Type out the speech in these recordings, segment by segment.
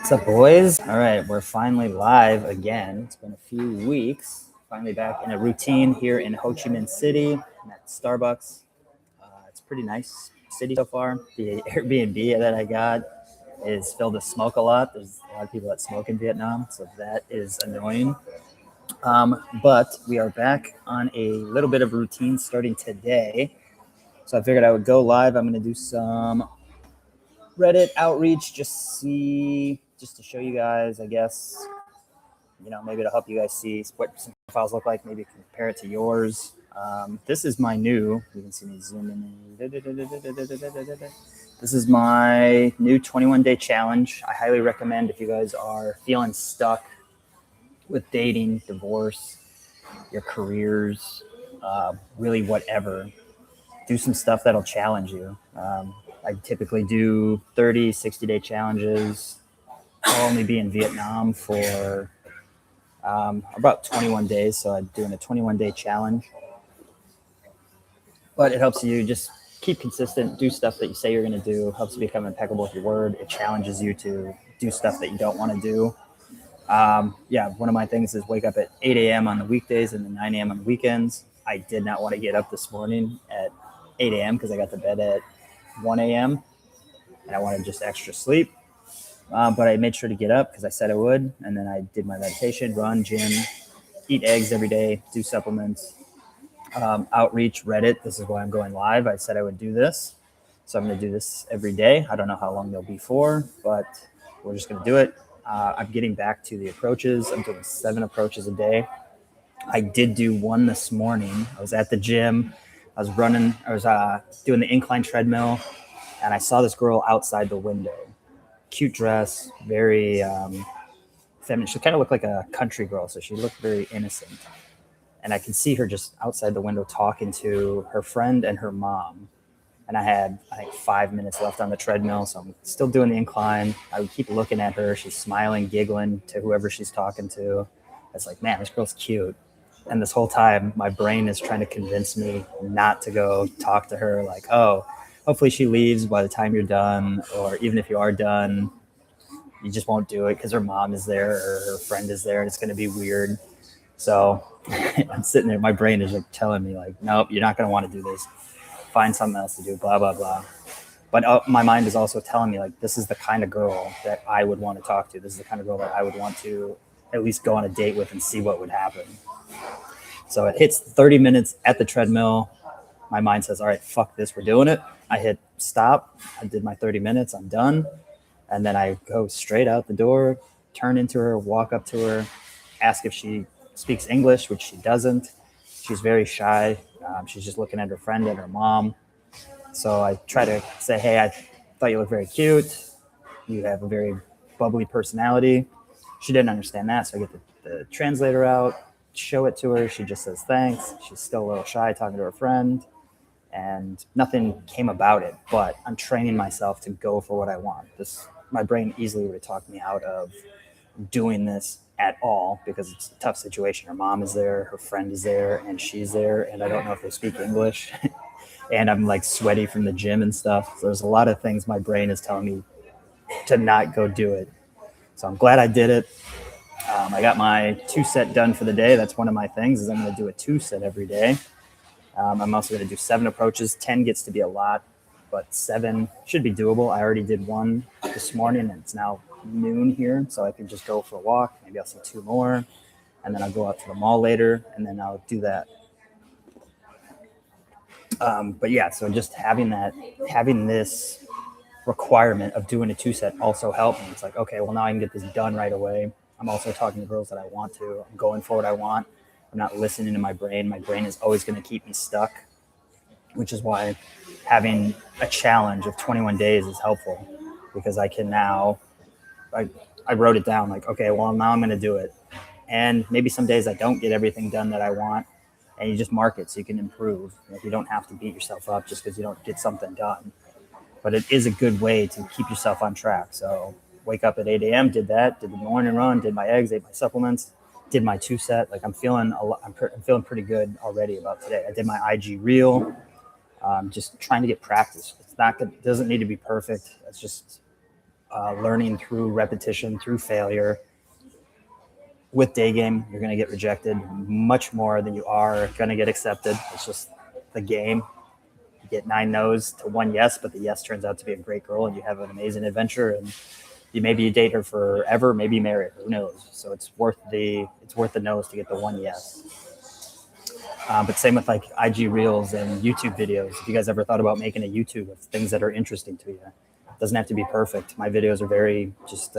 What's up, boys? All right, we're finally live again. It's been a few weeks. Finally back in a routine here in Ho Chi Minh City. I'm at Starbucks. It's a pretty nice city so far. The Airbnb that I got is filled with smoke a lot. There's a lot of people that smoke in Vietnam, so that is annoying. But we are back on a little bit of routine starting today. So I figured I would go live. I'm going to do some Reddit outreach, just to show you guys, I guess, maybe to help you guys see what some profiles look like, maybe compare it to yours. This is my new, you can see me zoom in. This is my new 21-day challenge. I highly recommend if you guys are feeling stuck with dating, divorce, your careers, really whatever, do some stuff that'll challenge you. I typically do 30, 60-day challenges. I'll only be in Vietnam for about 21 days, so I'm doing a 21-day challenge. But it helps you just keep consistent, do stuff that you say you're going to do, helps you become impeccable with your word. It challenges you to do stuff that you don't want to do. One of my things is wake up at 8 a.m. on the weekdays and then 9 a.m. on the weekends. I did not want to get up this morning at 8 a.m. because I got to bed at 1 a.m. and I wanted just extra sleep. But I made sure to get up because I said I would. And then I did my meditation, run, gym, eat eggs every day, do supplements, outreach, Reddit. This is why I'm going live. I said I would do this. So I'm going to do this every day. I don't know how long they'll be for, but we're just going to do it. I'm getting back to the approaches. I'm doing 7 approaches a day. I did do one this morning. I was at the gym. I was running. I was doing the incline treadmill, and I saw this girl outside the window. Cute dress, very feminine. She kind of looked like a country girl, so she looked very innocent. And I could see her just outside the window talking to her friend and her mom. And I had, I think, 5 minutes left on the treadmill, so I'm still doing the incline. I would keep looking at her. She's smiling, giggling to whoever she's talking to. It's like, man, this girl's cute. And this whole time, my brain is trying to convince me not to go talk to her. Like, oh, hopefully she leaves by the time you're done, or even if you are done, you just won't do it because her mom is there or her friend is there, and it's going to be weird. So I'm sitting there. My brain is like telling me, like, nope, you're not going to want to do this. Find something else to do, blah, blah, blah. But my mind is also telling me, like, this is the kind of girl that I would want to talk to. This is the kind of girl that I would want to at least go on a date with and see what would happen. So it hits 30 minutes at the treadmill. My mind says, all right, fuck this, we're doing it. I hit stop. I did my 30 minutes. I'm done. And then I go straight out the door, turn into her, walk up to her, ask if she speaks English, which she doesn't. She's very shy. She's just looking at her friend and her mom. So I try to say, hey, I thought you looked very cute. You have a very bubbly personality. She didn't understand that. So I get the translator out, show it to her. She just says thanks. She's still a little shy talking to her friend. And nothing came about it. But I'm training myself to go for what I want. My brain easily would have talked me out of doing this at all because it's a tough situation. Her mom is there, her friend is there, and she's there, and I don't know if they speak English. And I'm like sweaty from the gym and stuff. So there's a lot of things my brain is telling me to not go do it. So I'm glad I did it. I got my 2-set done for the day. That's one of my things is I'm going to do a 2-set every day. I'm also going to do 7 approaches. 10 gets to be a lot, but 7 should be doable. I already did one this morning, and it's now noon here, so I can just go for a walk. Maybe I'll see 2 more, and then I'll go out to the mall later, and then I'll do that. But yeah, so just having this requirement of doing a 2-set also helped me. It's like, okay, well, now I can get this done right away. I'm also talking to girls that I want to. I'm going for what I want. I'm not listening to my brain. My brain is always going to keep me stuck, which is why having a challenge of 21 days is helpful because I can now, I wrote it down like, okay, well, now I'm going to do it. And maybe some days I don't get everything done that I want, and you just mark it so you can improve. You don't have to beat yourself up just because you don't get something done. But it is a good way to keep yourself on track. So wake up at 8 a.m., did that, did the morning run, did my eggs, ate my supplements, did my 2-set. Like I'm feeling pretty good already about today. I did my IG reel, just trying to get practice. It's not good. It doesn't need to be perfect. It's just learning through repetition, through failure. With day game, you're going to get rejected much more than you are going to get accepted. It's just the game. You get 9 no's to 1 yes, but the yes turns out to be a great girl and you have an amazing adventure, and you date her forever, maybe marry her, who knows? So it's worth the no's to get the 1 yes. But same with like IG Reels and YouTube videos. If you guys ever thought about making a YouTube of things that are interesting to you, it doesn't have to be perfect. My videos are very just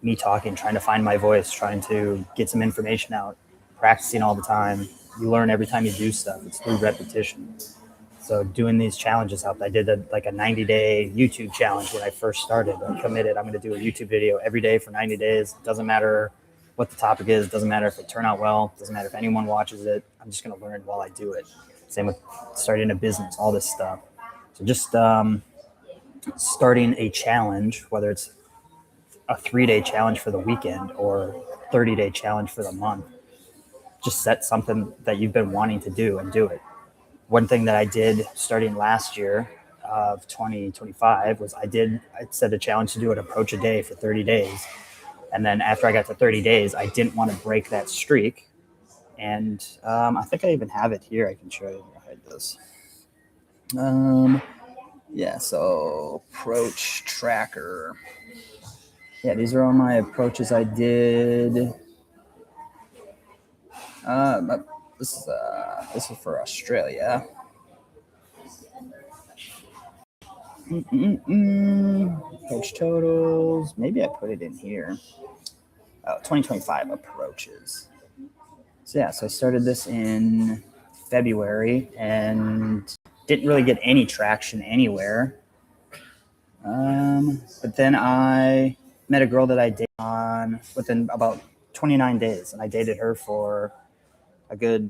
me talking, trying to find my voice, trying to get some information out, practicing all the time. You learn every time you do stuff. It's through repetition. So doing these challenges helped. I did a 90-day YouTube challenge when I first started. I committed, I'm going to do a YouTube video every day for 90 days. Doesn't matter what the topic is. Doesn't matter if it turned out well. Doesn't matter if anyone watches it. I'm just going to learn while I do it. Same with starting a business, all this stuff. So just starting a challenge, whether it's a 3-day challenge for the weekend or 30-day challenge for the month, just set something that you've been wanting to do and do it. One thing that I did starting last year of 2025 was I set a challenge to do an approach a day for 30 days. And then after I got to 30 days, I didn't want to break that streak. And I think I even have it here. I can show you. I'll hide this. Yeah, so approach tracker. Yeah, these are all my approaches I did. This is for Australia. Approach totals. Maybe I put it in here. 2025 approaches. So yeah, so I started this in February and didn't really get any traction anywhere. But then I met a girl that I dated on within about 29 days, and I dated her for a good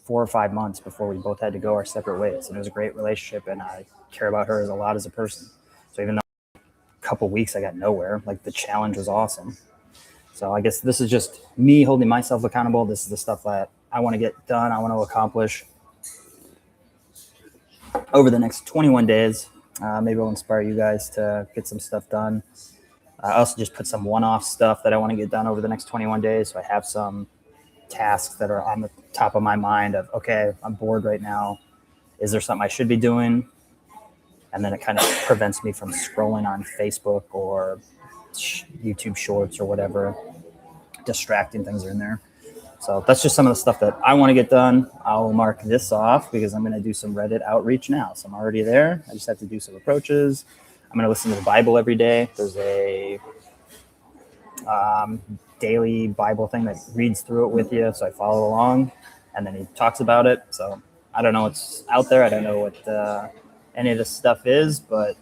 4 or 5 months before we both had to go our separate ways. And it was a great relationship, and I care about her a lot as a person. So even though a couple weeks I got nowhere, like the challenge was awesome. So I guess this is just me holding myself accountable. This is the stuff that I want to get done. I want to accomplish over the next 21 days. Maybe I'll inspire you guys to get some stuff done. I also just put some one-off stuff that I want to get done over the next 21 days. So I have some tasks that are on the top of my mind of, okay, I'm bored right now. Is there something I should be doing? And then it kind of prevents me from scrolling on Facebook or YouTube shorts or whatever. Distracting things are in there. So that's just some of the stuff that I want to get done. I'll mark this off because I'm going to do some Reddit outreach now. So I'm already there. I just have to do some approaches. I'm going to listen to the Bible every day. There's a daily Bible thing that reads through it with you. So I follow along, and then he talks about it. So I don't know what's out there. I don't know what any of this stuff is, but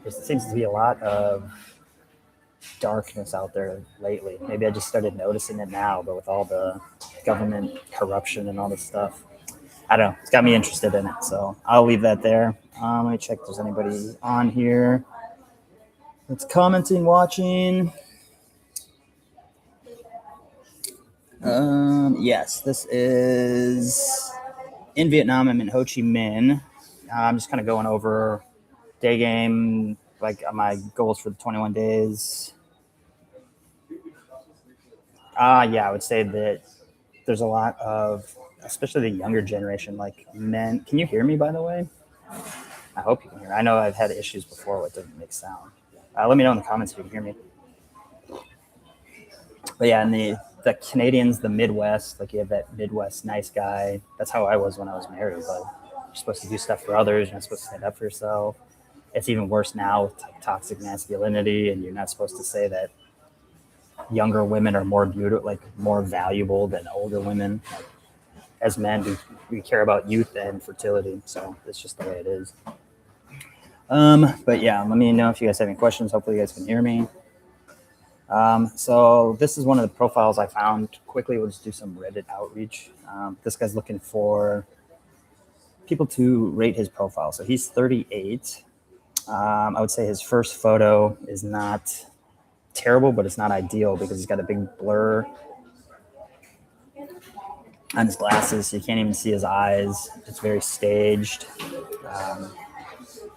there seems to be a lot of darkness out there lately. Maybe I just started noticing it now, but with all the government corruption and all this stuff, I don't know. It's got me interested in it. So I'll leave that there. Let me check if there's anybody on here that's commenting, watching. Yes, this is in Vietnam. I'm in Ho Chi Minh. I'm just kind of going over day game, like my goals for the 21 days. Yeah, I would say that there's a lot of, especially the younger generation, like men. Can you hear me, by the way? I hope you can hear. I know I've had issues before with doesn't make sound. Let me know in the comments if you can hear me. But yeah, and the Canadians, the Midwest, like you have that Midwest nice guy. That's how I was when I was married. But you're supposed to do stuff for others. You're not supposed to stand up for yourself. It's even worse now with toxic masculinity, and you're not supposed to say that younger women are more beautiful, like more valuable than older women. Like, as men, we care about youth and fertility, so it's just the way it is. But yeah, let me know if you guys have any questions. Hopefully you guys can hear me. So this is one of the profiles I found quickly. We'll just do some Reddit outreach. This guy's looking for people to rate his profile. So he's 38. I would say his first photo is not terrible, but it's not ideal because he's got a big blur on his glasses. So you can't even see his eyes. It's very staged.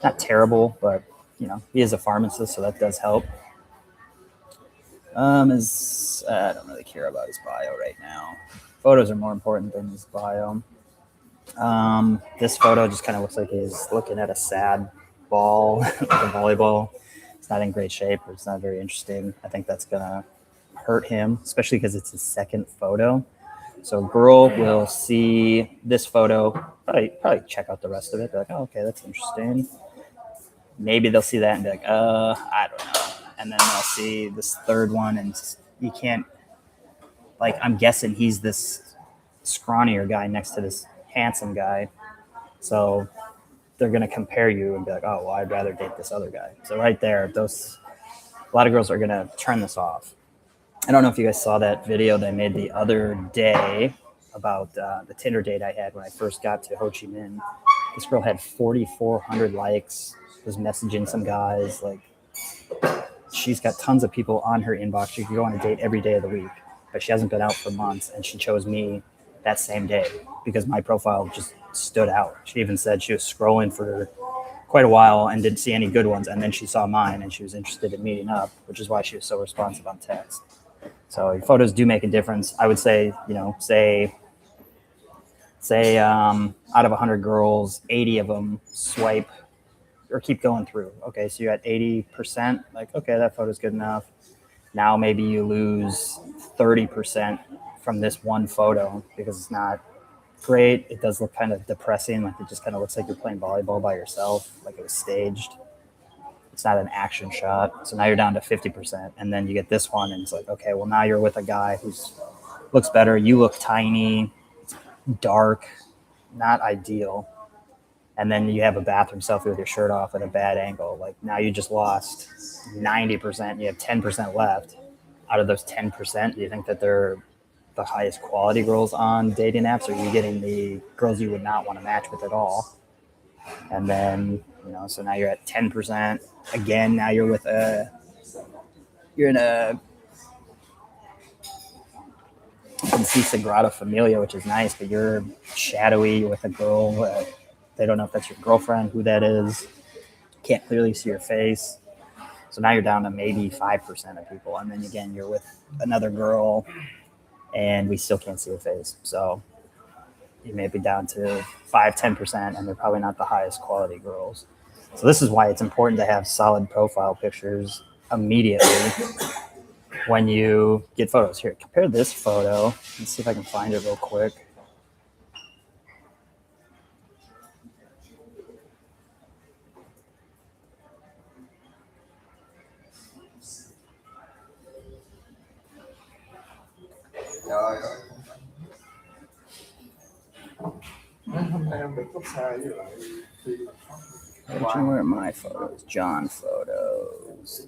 Not terrible, but he is a pharmacist, so that does help. I don't really care about his bio right now. Photos are more important than his bio. This photo just kind of looks like he's looking at a sad ball, like a volleyball. It's not in great shape, or it's not very interesting. I think that's gonna hurt him, especially because it's his second photo. So a girl will see this photo, probably check out the rest of it. Be like, oh, okay, that's interesting. Maybe they'll see that and be like, I don't know. And then they'll see this third one, and you can't, like, I'm guessing he's this scrawnier guy next to this handsome guy. So they're going to compare you and be like, oh, well, I'd rather date this other guy. So right there, a lot of girls are going to turn this off. I don't know if you guys saw that video that I made the other day about the Tinder date I had when I first got to Ho Chi Minh. This girl had 4,400 likes, was messaging some guys. Like, she's got tons of people on her inbox. She could go on a date every day of the week, but she hasn't been out for months, and she chose me that same day because my profile just stood out. She even said she was scrolling for quite a while and didn't see any good ones, and then she saw mine and she was interested in meeting up, which is why she was so responsive on text. So your photos do make a difference. I would say, say out of 100 girls, 80 of them swipe or keep going through. Okay, so you're at 80%. Like, okay, that photo's good enough. Now maybe you lose 30% from this one photo because it's not great. It does look kind of depressing. Like, it just kind of looks like you're playing volleyball by yourself, like it was staged. It's not an action shot. So now you're down to 50%. And then you get this one, and it's like, okay, well, now you're with a guy who looks better. You look tiny, it's dark, not ideal. And then you have a bathroom selfie with your shirt off at a bad angle. Like, now you just lost 90%. You have 10% left. Out of those 10%, do you think that they're the highest quality girls on dating apps? Or are you getting the girls you would not want to match with at all? And then, so now you're at 10%. Again, now you're you're in a, you can see Sagrada Familia, which is nice, but you're shadowy with a girl. They don't know if that's your girlfriend, who that is. Can't clearly see your face. So now you're down to maybe 5% of people. And then again, you're with another girl and we still can't see your face. So you may be down to 5-10%, and they're probably not the highest quality girls. So this is why it's important to have solid profile pictures immediately when you get photos. Here, compare this photo. Let's see if I can find it real quick. Where are my photos? John photos.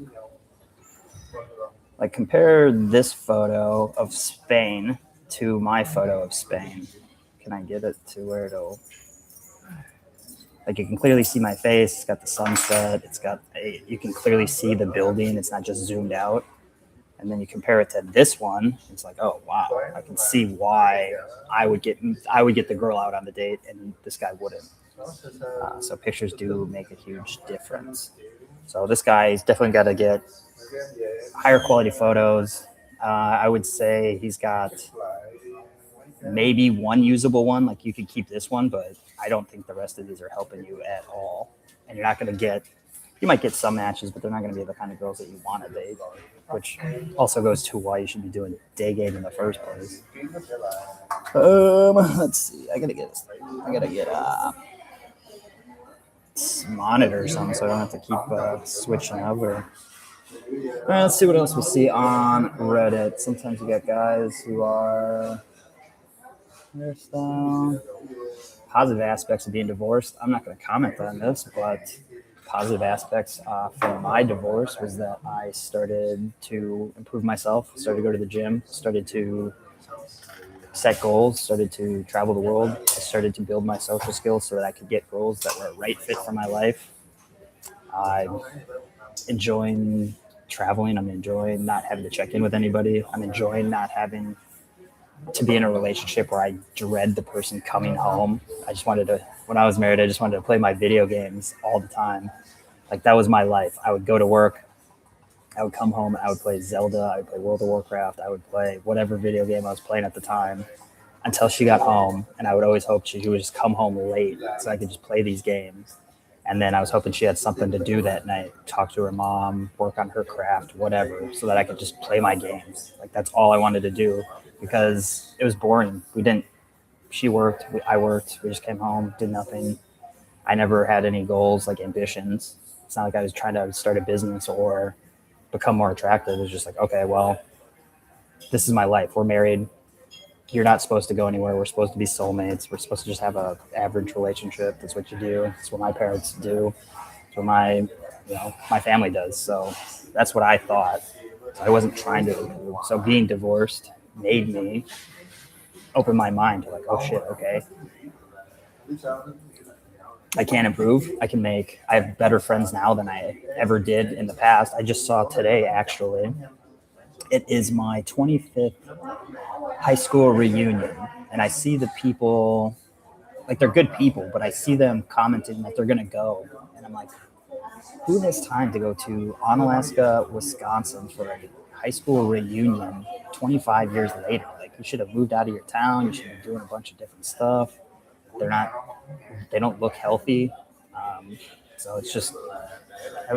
Like, compare this photo of Spain to my photo of Spain. Can I get it to where it'll... Like, you can clearly see my face. It's got the sunset. You can clearly see the building. It's not just zoomed out. And then you compare it to this one. It's like, oh, wow. I can see why I would get the girl out on the date and this guy wouldn't. So pictures do make a huge difference. So this guy's definitely got to get higher quality photos. I would say he's got maybe one usable one. Like, you could keep this one, but I don't think the rest of these are helping you at all. And you're not going to you might get some matches, but they're not going to be the kind of girls that you want to date, which also goes to why you should be doing day game in the first place. Let's see. I gotta get a monitor or something, so I don't have to keep switching over. All right, let's see what else we see on Reddit. Sometimes you get guys who are positive aspects of being divorced. I'm not going to comment on this, but positive aspects from my divorce was that I started to improve myself, started to go to the gym, started to set goals, started to travel the world. I started to build my social skills so that I could get girls that were a right fit for my life. I'm enjoying traveling. I'm enjoying not having to check in with anybody. I'm enjoying not having to be in a relationship where I dread the person coming home. When I was married, I just wanted to play my video games all the time. Like that was my life. I would go to work, I would come home, I would play Zelda, I would play World of Warcraft, I would play whatever video game I was playing at the time until she got home. And I would always hope she would just come home late so I could just play these games. And then I was hoping she had something to do that night, talk to her mom, work on her craft, whatever, so that I could just play my games. Like that's all I wanted to do because it was boring. She worked, I worked, we just came home, did nothing. I never had any goals, like ambitions. It's not like I was trying to start a business or become more attractive. It was just like, okay, well, this is my life. We're married. You're not supposed to go anywhere. We're supposed to be soulmates. We're supposed to just have a average relationship. That's what you do. That's what my parents do. That's what my family does. So that's what I thought. So I wasn't trying to improve. So being divorced made me open my mind to like, oh shit, okay. I can improve. I have better friends now than I ever did in the past. I just saw today, actually, it is my 25th high school reunion. And I see the people, like they're good people, but I see them commenting that they're going to go. And I'm like, who has time to go to Onalaska, Wisconsin for a high school reunion 25 years later? Like you should have moved out of your town. You should be doing a bunch of different stuff. They don't look healthy. So it's just,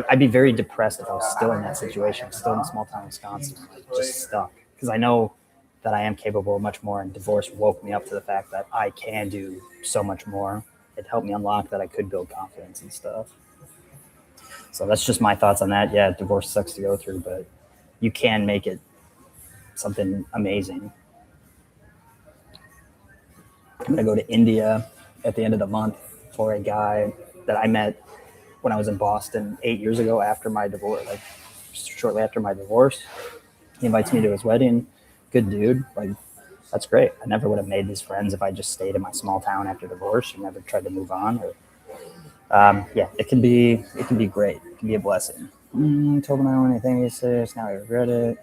I'd be very depressed if I was still in that situation, still in small town Wisconsin, just stuck. Because I know that I am capable of much more, and divorce woke me up to the fact that I can do so much more. It helped me unlock that I could build confidence and stuff. So that's just my thoughts on that. Yeah, divorce sucks to go through, but you can make it something amazing. I'm going to go to India at the end of the month for a guy that I met when I was in Boston 8 years ago after my divorce, like shortly after my divorce. He invites me to his wedding. Good dude. Like, that's great. I never would have made these friends if I just stayed in my small town after divorce and never tried to move on. Yeah, it can be great. It can be a blessing. Told him I don't want anything he says. Now I regret it.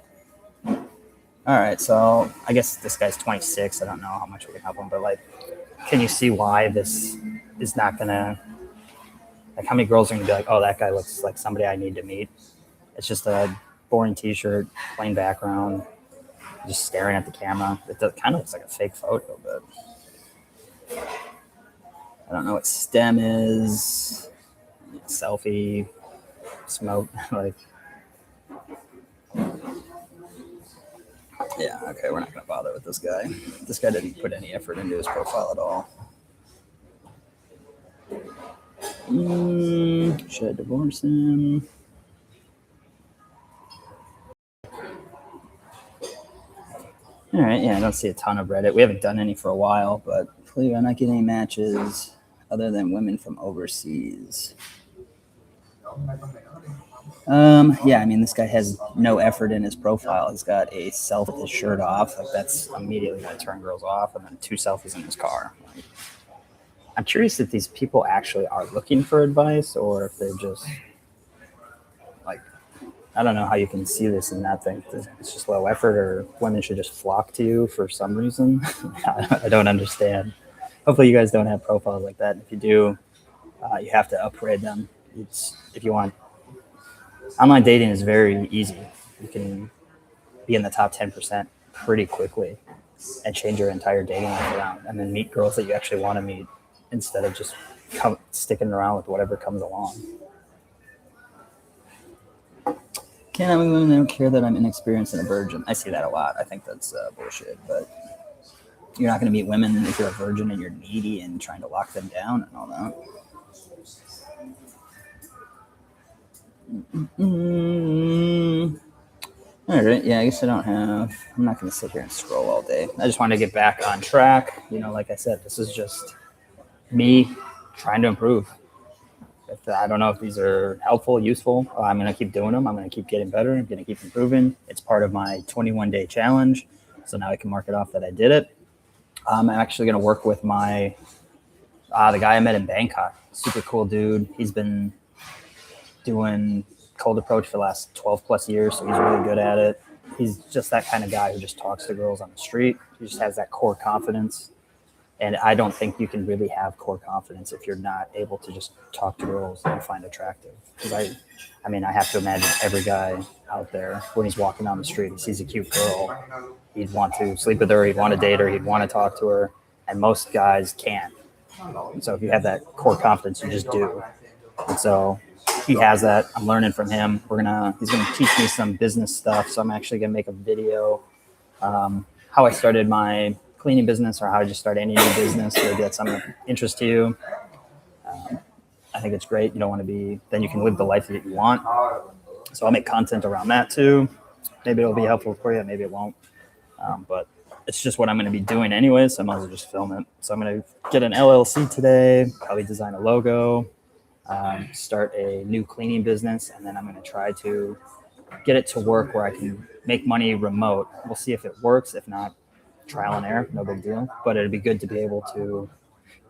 All right, so I guess this guy's 26. I don't know how much we can help him, but like, can you see why this is not gonna, like, how many girls are gonna be like, oh, that guy looks like somebody I need to meet? It's just a boring T-shirt, plain background, just staring at the camera. It kind of looks like a fake photo, but I don't know what STEM is. Selfie, smoke, like. Yeah, okay, we're not going to bother with this guy. This guy didn't put any effort into his profile at all. Should I divorce him? All right, yeah, I don't see a ton of Reddit. We haven't done any for a while, but hopefully I'm not getting any matches other than women from overseas. Yeah, I mean, this guy has no effort in his profile. He's got a selfie with his shirt off. Like, that's immediately going to turn girls off. And then 2 selfies in his car. Like, I'm curious if these people actually are looking for advice or if they're just, like, I don't know how you can see this and not think it's just low effort, or women should just flock to you for some reason. I don't understand. Hopefully you guys don't have profiles like that. If you do, you have to upgrade them. If you want. Online dating is very easy. You can be in the top 10% pretty quickly and change your entire dating life around, and then meet girls that you actually want to meet instead of just sticking around with whatever comes along. Can't have women that don't care that I'm inexperienced and a virgin. I see that a lot. I think that's bullshit, but you're not going to meet women if you're a virgin and you're needy and trying to lock them down and all that. All right, yeah, I guess I'm not going to sit here and scroll all day. I just wanted to get back on track. Like I said, this is just me trying to improve. I don't know if these are helpful, useful. I'm going to keep doing them. I'm going to keep getting better. I'm going to keep improving. It's part of my 21-day challenge. So now I can mark it off that I did it. I'm actually going to work with the guy I met in Bangkok. Super cool dude. He's been doing cold approach for the last 12 plus years. So he's really good at it. He's just that kind of guy who just talks to girls on the street. He just has that core confidence. And I don't think you can really have core confidence if you're not able to just talk to girls that you find attractive. Because I mean, I have to imagine every guy out there when he's walking down the street, he sees a cute girl, he'd want to sleep with her, he'd want to date her, he'd want to talk to her, and most guys can't. And so if you have that core confidence, you just do. And so he has that. I'm learning from him. He's gonna teach me some business stuff. So I'm actually gonna make a video, how I started my cleaning business, or how I just started any new business. Maybe that's something of interest to you. I think it's great. You don't want to be, then you can live the life that you want. So I'll make content around that too. Maybe it'll be helpful for you, maybe it won't. But it's just what I'm going to be doing anyway, so I might as well just film it. So I'm going to get an LLC today, probably design a logo, start a new cleaning business, and then I'm going to try to get it to work where I can make money remote. We'll see if it works. If not, trial and error, no big deal. But it'd be good to be able to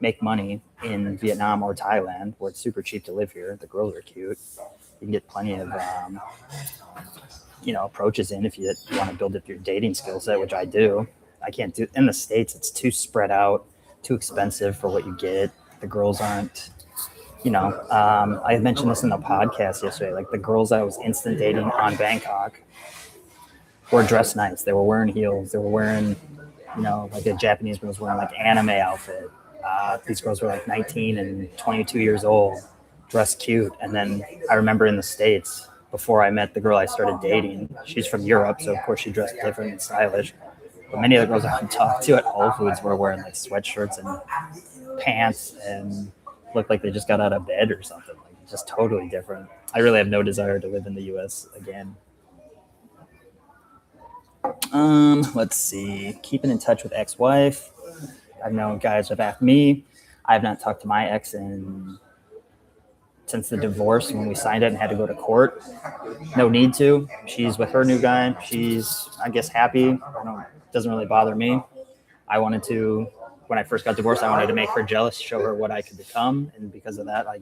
make money in Vietnam or Thailand, where it's super cheap to live here. The girls are cute. You can get plenty of approaches in if you want to build up your dating skill set, which I do. I can't do in the States. It's too spread out, too expensive for what you get. The girls aren't, I mentioned this in the podcast yesterday. Like the girls that I was instant dating on Bangkok were dressed nice. They were wearing heels. They were wearing, like a Japanese girl was wearing like anime outfit. These girls were like 19 and 22 years old, dressed cute. And then I remember in the States, before I met the girl I started dating, she's from Europe, so of course she dressed different and stylish. But many of the girls I would talk to at Whole Foods were wearing like sweatshirts and pants and looked like they just got out of bed or something. Like just totally different. I really have no desire to live in the U.S. again. Let's see. Keeping in touch with ex-wife. I've known guys have asked me. I have not talked to my ex since the divorce when we signed it and had to go to court. No need to. She's with her new guy. She's, I guess, happy. Doesn't really bother me. I wanted to, when I first got divorced, I wanted to make her jealous, show her what I could become. And because of that, I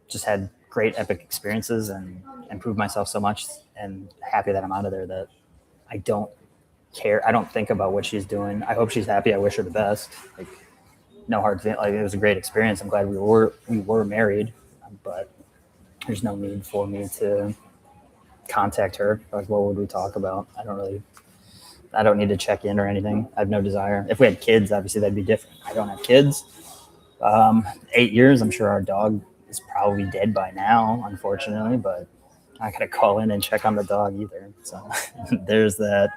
just had great epic experiences and improved myself so much, and happy that I'm out of there that I don't care. I don't think about what she's doing. I hope she's happy. I wish her the best. Like, no hard feelings. Like, it was a great experience. I'm glad we were married, but there's no need for me to contact her. Like, what would we talk about? I don't need to check in or anything. I have no desire. If we had kids, obviously that'd be different. I don't have kids. 8 years, I'm sure our dog is probably dead by now, unfortunately, but I gotta call in and check on the dog either. So there's that.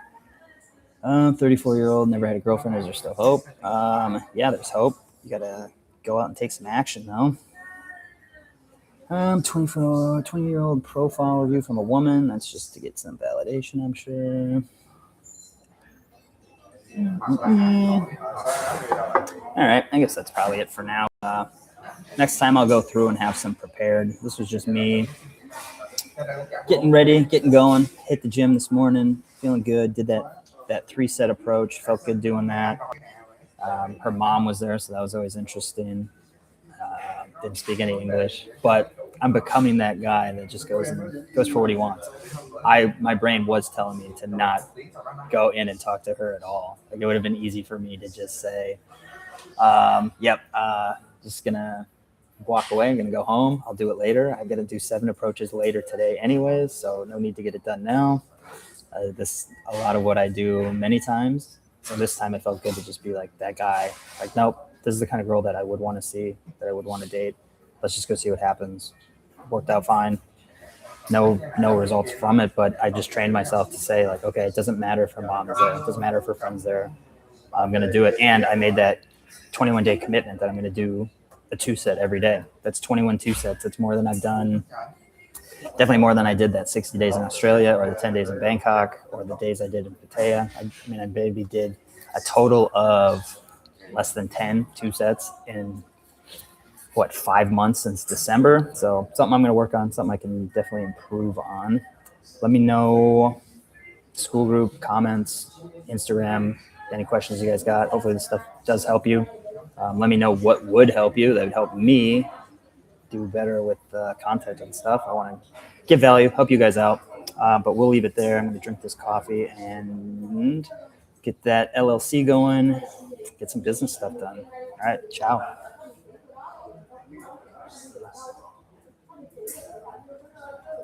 34-year-old, never had a girlfriend. Is there still hope? Yeah, there's hope. You gotta go out and take some action though. 20-year-old profile review from a woman. That's just to get some validation, I'm sure. All right, I guess that's probably it for now. Next time I'll go through and have some prepared. This was just me getting ready, getting going. Hit the gym this morning, feeling good. Did that 3-set approach. Felt good doing that. Her mom was there, so that was always interesting. Didn't speak any English, but I'm becoming that guy that just goes for what he wants. My brain was telling me to not go in and talk to her at all. Like, it would have been easy for me to just say, just gonna walk away. I'm gonna go home. I'll do it later. I got to do 7 approaches later today anyways, so no need to get it done now. This a lot of what I do many times. So this time it felt good to just be like that guy. Like, nope, this is the kind of girl that I would want to see, that I would want to date. Let's just go see what happens. Worked out fine. No results from it, but I just trained myself to say, like, okay, it doesn't matter if her mom is there. It doesn't matter if her friend's there. I'm going to do it. And I made that 21-day commitment that I'm going to do a 2-set every day. That's 21 2-sets. It's more than I've done. Definitely more than I did that 60 days in Australia, or the 10 days in Bangkok, or the days I did in Pattaya. I maybe did a total of less than 10 2-sets in 5 months since December. So something I'm going to work on, something I can definitely improve on. Let me know, school group, comments, Instagram, any questions you guys got. Hopefully this stuff does help you. Let me know what would help you. That would help me do better with content and stuff. I want to give value, help you guys out. But we'll leave it there. I'm going to drink this coffee and get that LLC going, get some business stuff done. All right. Ciao.